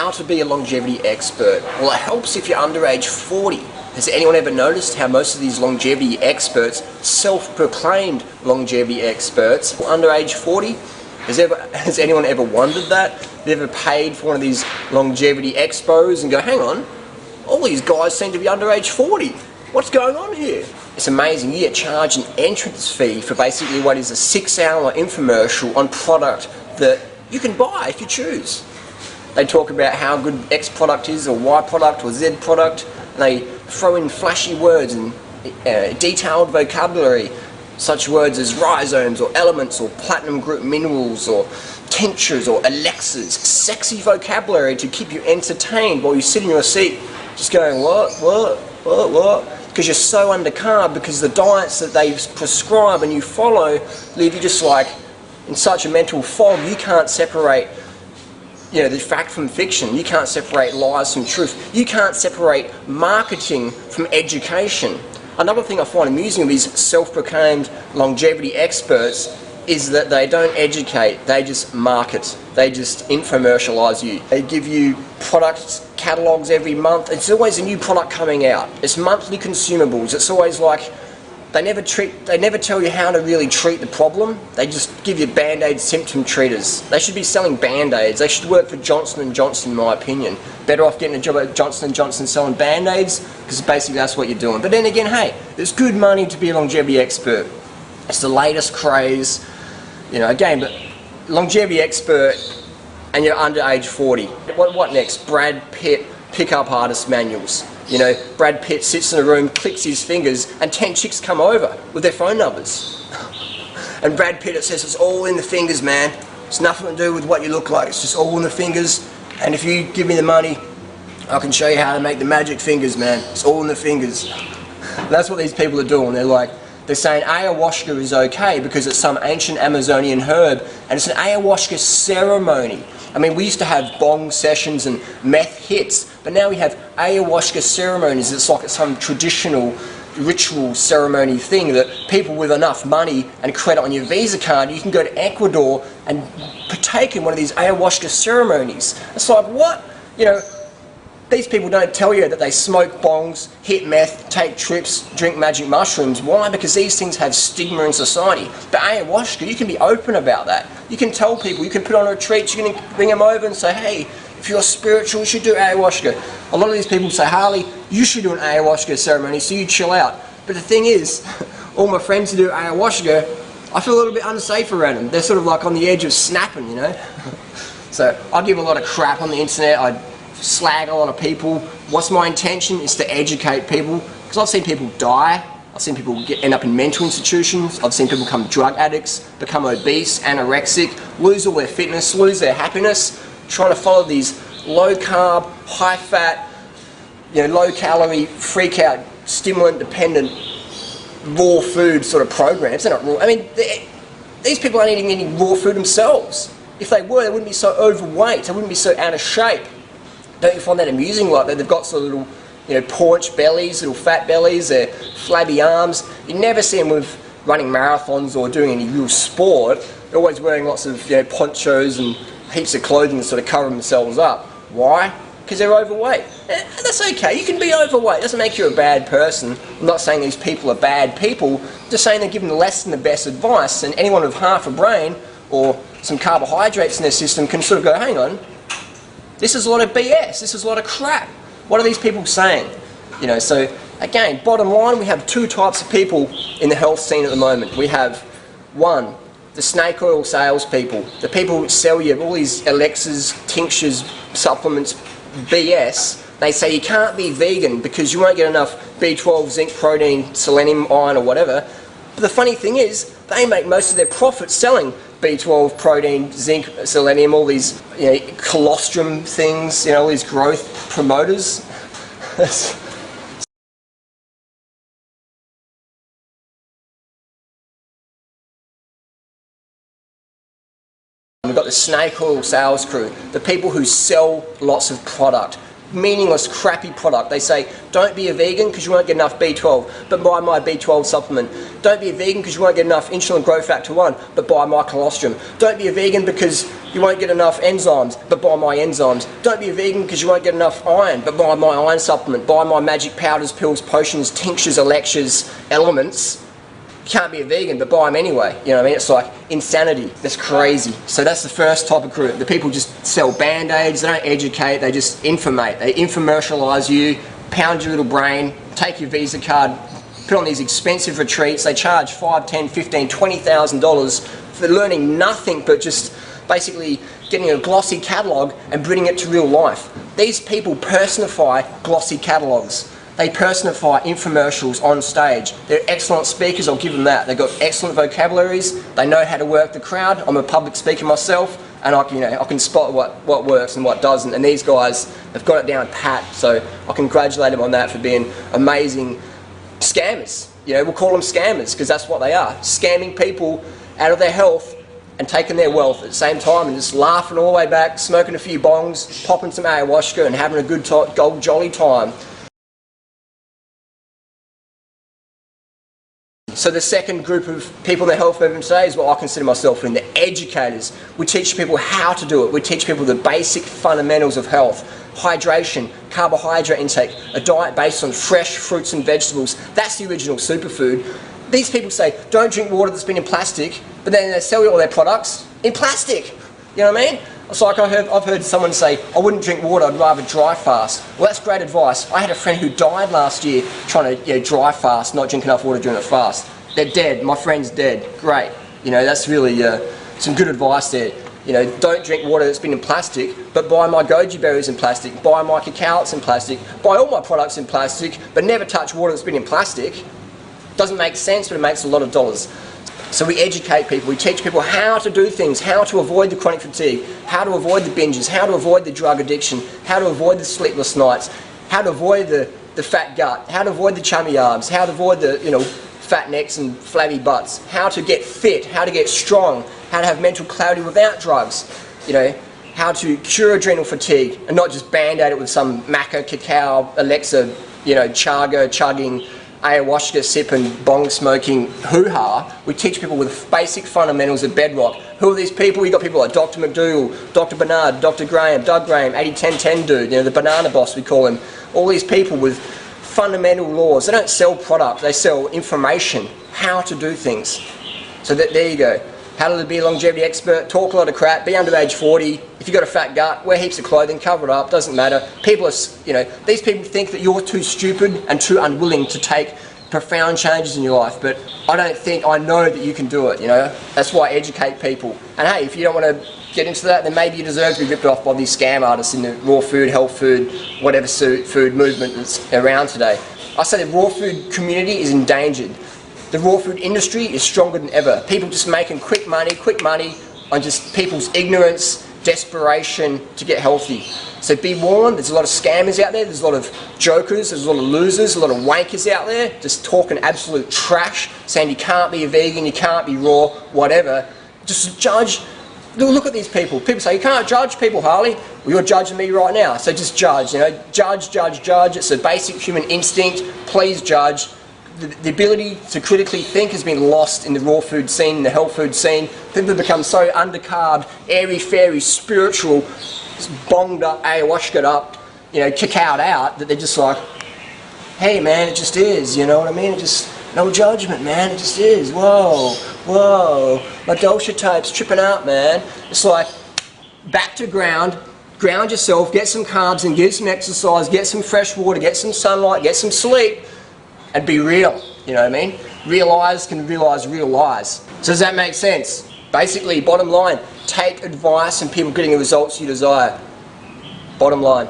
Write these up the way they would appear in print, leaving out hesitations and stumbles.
how to be a longevity expert. Well, it helps if you're under age 40. Has anyone ever noticed how most of these longevity experts, self-proclaimed longevity experts, are under age 40? Has anyone ever wondered that? Have you ever paid for one of these longevity expos and go, hang on, all these guys seem to be under age 40. What's going on here? It's amazing. You get charged an entrance fee for basically what is a 6-hour infomercial on product that you can buy if you choose. They talk about how good X product is, or Y product, or Z product, and they throw in flashy words and detailed vocabulary, such words as rhizomes, or elements, or platinum group minerals, or tinctures, or elixirs. Sexy vocabulary to keep you entertained while you sit in your seat just going, what? Because you're so under carb, because the diets that they prescribe and you follow leave you just like in such a mental fog. You can't separate, the fact from fiction. You can't separate lies from truth. You can't separate marketing from education. Another thing I find amusing of these self-proclaimed longevity experts is that they don't educate, they just market. They just infomercialize you. They give you product catalogs every month. It's always a new product coming out. It's monthly consumables. It's always like they never tell you how to really treat the problem. They just give you Band-Aid symptom treaters. They should be selling Band-Aids. They should work for Johnson & Johnson, in my opinion. Better off getting a job at Johnson & Johnson selling Band-Aids, because basically that's what you're doing. But then again, hey, there's good money to be a longevity expert. It's the latest craze. Again, but longevity expert and you're under age 40. What next? Brad Pitt pickup artist manuals. Brad Pitt sits in a room, clicks his fingers, and 10 chicks come over with their phone numbers. And Brad Pitt, it says, it's all in the fingers, man. It's nothing to do with what you look like. It's just all in the fingers. And if you give me the money, I can show you how to make the magic fingers, man. It's all in the fingers. That's what these people are doing. They're saying ayahuasca is okay because it's some ancient Amazonian herb, and it's an ayahuasca ceremony. I mean, we used to have bong sessions and meth hits, but now we have ayahuasca ceremonies. It's like some traditional ritual ceremony thing that people with enough money and credit on your Visa card, you can go to Ecuador and partake in one of these ayahuasca ceremonies. It's like, what? These people don't tell you that they smoke bongs, hit meth, take trips, drink magic mushrooms. Why? Because these things have stigma in society. But ayahuasca, you can be open about that. You can tell people, you can put on retreats, you can bring them over and say, hey, if you're spiritual, you should do ayahuasca. A lot of these people say, Harley, you should do an ayahuasca ceremony, so you chill out. But the thing is, all my friends who do ayahuasca, I feel a little bit unsafe around them. They're sort of like on the edge of snapping, So I give a lot of crap on the internet. I slag a lot of people. What's my intention? Is to educate people, because I've seen people die. I've seen people end up in mental institutions. I've seen people become drug addicts, become obese, anorexic, lose all their fitness, lose their happiness, trying to follow these low carb, high fat, low calorie, freak out, stimulant dependent, raw food sort of programs. They're not raw. I mean, these people aren't eating any raw food themselves. If they were, they wouldn't be so overweight. They wouldn't be so out of shape. Don't you find that amusing? Like they've got sort of little, paunch bellies, little fat bellies, their flabby arms. You never see them with running marathons or doing any real sport. They're always wearing lots of ponchos and heaps of clothing to sort of cover themselves up. Why? Because they're overweight. That's okay. You can be overweight. It doesn't make you a bad person. I'm not saying these people are bad people. I'm just saying they're given less than the best advice, and anyone with half a brain or some carbohydrates in their system can sort of go, hang on, this is a lot of BS, this is a lot of crap. What are these people saying? So again, bottom line, we have two types of people in the health scene at the moment. We have, one, the snake oil salespeople, the people who sell you all these elixirs, tinctures, supplements, BS. They say you can't be vegan because you won't get enough B12, zinc, protein, selenium, iron or whatever. But the funny thing is, they make most of their profits selling B12, protein, zinc, selenium, all these colostrum things, all these growth promoters. We've got the snake oil sales crew, the people who sell lots of product. meaningless, crappy product. They say, don't be a vegan because you won't get enough B12, but buy my B12 supplement. Don't be a vegan because you won't get enough insulin growth factor 1, but buy my colostrum. Don't be a vegan because you won't get enough enzymes, but buy my enzymes. Don't be a vegan because you won't get enough iron, but buy my iron supplement. Buy my magic powders, pills, potions, tinctures, elixirs, elements. You can't be a vegan, but buy them anyway. You know what I mean? It's like insanity. That's crazy. So that's the first type of group. The people just sell band-aids, they don't educate, they just informate. They infomercialise you, pound your little brain, take your Visa card, put on these expensive retreats. They charge $5, $10, $15, $20,000 for learning nothing but just basically getting a glossy catalogue and bringing it to real life. These people personify glossy catalogues. They personify infomercials on stage. They're excellent speakers, I'll give them that. They've got excellent vocabularies, they know how to work the crowd. I'm a public speaker myself, and I can spot what works and what doesn't, and these guys have got it down pat, so I congratulate them on that for being amazing scammers. We'll call them scammers, because that's what they are. Scamming people out of their health and taking their wealth at the same time, and just laughing all the way back, smoking a few bongs, popping some ayahuasca and having a good jolly time. So the second group of people in the health movement today is what I consider myself in, the educators. We teach people how to do it. We teach people the basic fundamentals of health. Hydration, carbohydrate intake, a diet based on fresh fruits and vegetables. That's the original superfood. These people say, don't drink water that's been in plastic, but then they sell you all their products in plastic. You know what I mean? It's like I've heard someone say, I wouldn't drink water, I'd rather dry fast. Well, that's great advice. I had a friend who died last year trying to dry fast, not drink enough water during a fast. They're dead. My friend's dead. Great. That's really some good advice there. Don't drink water that's been in plastic, but buy my goji berries in plastic, buy my cacao in plastic, buy all my products in plastic, but never touch water that's been in plastic. Doesn't make sense, but it makes a lot of dollars. So we educate people, we teach people how to do things, how to avoid the chronic fatigue, how to avoid the binges, how to avoid the drug addiction, how to avoid the sleepless nights, how to avoid the fat gut, how to avoid the chummy arms, how to avoid the fat necks and flabby butts, how to get fit, how to get strong, how to have mental clarity without drugs, how to cure adrenal fatigue and not just band-aid it with some maca, cacao, Alexa, chaga, chugging, ayahuasca sipping, bong smoking hoo-ha. We teach people with basic fundamentals of bedrock. Who are these people? You've got people like Dr. McDougall, Dr. Bernard, Dr. Graham, Doug Graham, 80-10-10 dude, the banana boss we call him. All these people with fundamental laws. They don't sell product, they sell information, how to do things. So there you go. How to be a longevity expert, talk a lot of crap, be under age 40. If you've got a fat gut, wear heaps of clothing, cover it up, doesn't matter. People are, these people think that you're too stupid and too unwilling to take profound changes in your life, but I know that you can do it, That's why I educate people. And hey, if you don't want to get into that, then maybe you deserve to be ripped off by these scam artists in the raw food, health food, whatever food movement that's around today. I say the raw food community is endangered. The raw food industry is stronger than ever. People just making quick money on just people's ignorance, desperation to get healthy. So be warned, there's a lot of scammers out there, there's a lot of jokers, there's a lot of losers, a lot of wankers out there, just talking absolute trash, saying you can't be a vegan, you can't be raw, whatever. Just judge. Look at these people. People say, you can't judge people, Harley. Well, you're judging me right now, so just judge, judge. It's a basic human instinct. Please judge. The ability to critically think has been lost in the raw food scene, in the health food scene. People have become so undercarbed, airy-fairy, spiritual, bonged up, ayahuasca'd up, cacaoed out, that they're just like, hey man, it just is, you know what I mean? It just, no judgment, man, it just is. Whoa, my dosha type's tripping out, man. It's like, back to ground yourself, get some carbs and get some exercise, get some fresh water, get some sunlight, get some sleep, and be real, you know what I mean? Real eyes can realize real lies. So does that make sense? Basically, bottom line, take advice from people getting the results you desire. Bottom line.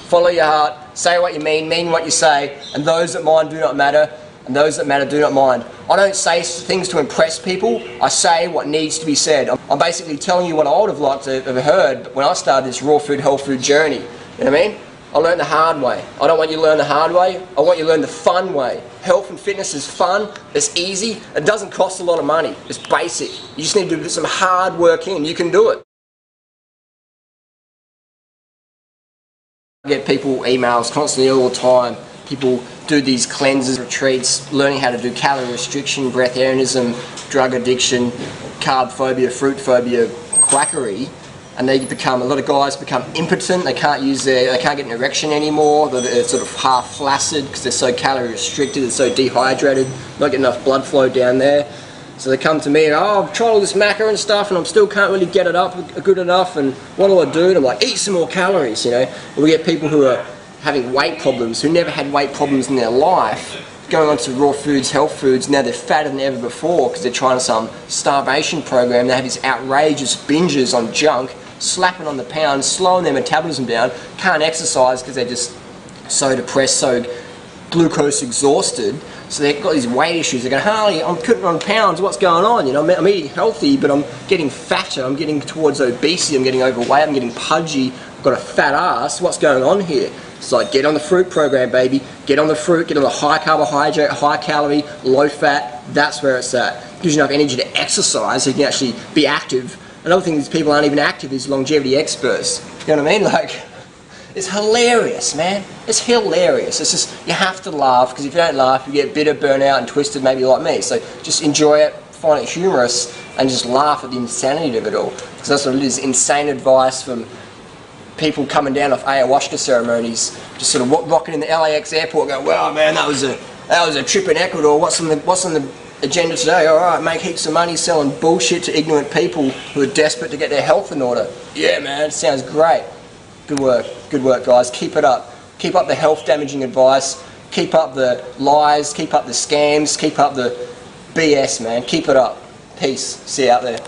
Follow your heart, say what you mean what you say, and those that mind do not matter, and those that matter do not mind. I don't say things to impress people, I say what needs to be said. I'm basically telling you what I would have liked to have heard when I started this raw food, health food journey. You know what I mean? I learned the hard way. I don't want you to learn the hard way, I want you to learn the fun way. Health and fitness is fun, it's easy, it doesn't cost a lot of money, it's basic. You just need to put some hard work in, you can do it. I get people emails constantly all the time. People do these cleanses, retreats, learning how to do calorie restriction, breatharianism, drug addiction, carb phobia, fruit phobia, quackery, and they become, a lot of guys become impotent. They can't get an erection anymore. They're sort of half flaccid because they're so calorie restricted, they're so dehydrated, not getting enough blood flow down there. So they come to me and, oh, I've tried all this macca and stuff and I still can't really get it up good enough, and what do I do? And I'm like, eat some more calories, you know. And we get people who are having weight problems, who never had weight problems in their life, going on to raw foods, health foods. Now they're fatter than ever before because they're trying some starvation program. They have these outrageous binges on junk, slapping on the pounds, slowing their metabolism down, can't exercise because they're just so depressed, so glucose exhausted. So they've got these weight issues. They're going, Harley, I'm cutting on pounds, what's going on? You know, I'm eating healthy, but I'm getting fatter, I'm getting towards obesity, I'm getting overweight, I'm getting pudgy, I've got a fat ass, what's going on here? It's like, get on the fruit program, baby. Get on the fruit, get on the high carbohydrate, high calorie, low fat. That's where it's at. Gives you enough energy to exercise so you can actually be active. Another thing is people aren't even active is longevity experts. You know what I mean? Like, it's hilarious, man. It's hilarious. It's just, you have to laugh, because if you don't laugh, you get bitter, burnout, and twisted, maybe like me. So just enjoy it, find it humorous, and just laugh at the insanity of it all. Because that's what it is, insane advice from people coming down off ayahuasca ceremonies, just sort of rocking in the LAX airport going, wow, man, that was a trip in Ecuador. What's on the agenda today? All right, make heaps of money selling bullshit to ignorant people who are desperate to get their health in order. Yeah, man, sounds great. Good work, guys. Keep it up. Keep up the health damaging advice. Keep up the lies. Keep up the scams. Keep up the BS, man. Keep it up. Peace. See you out there.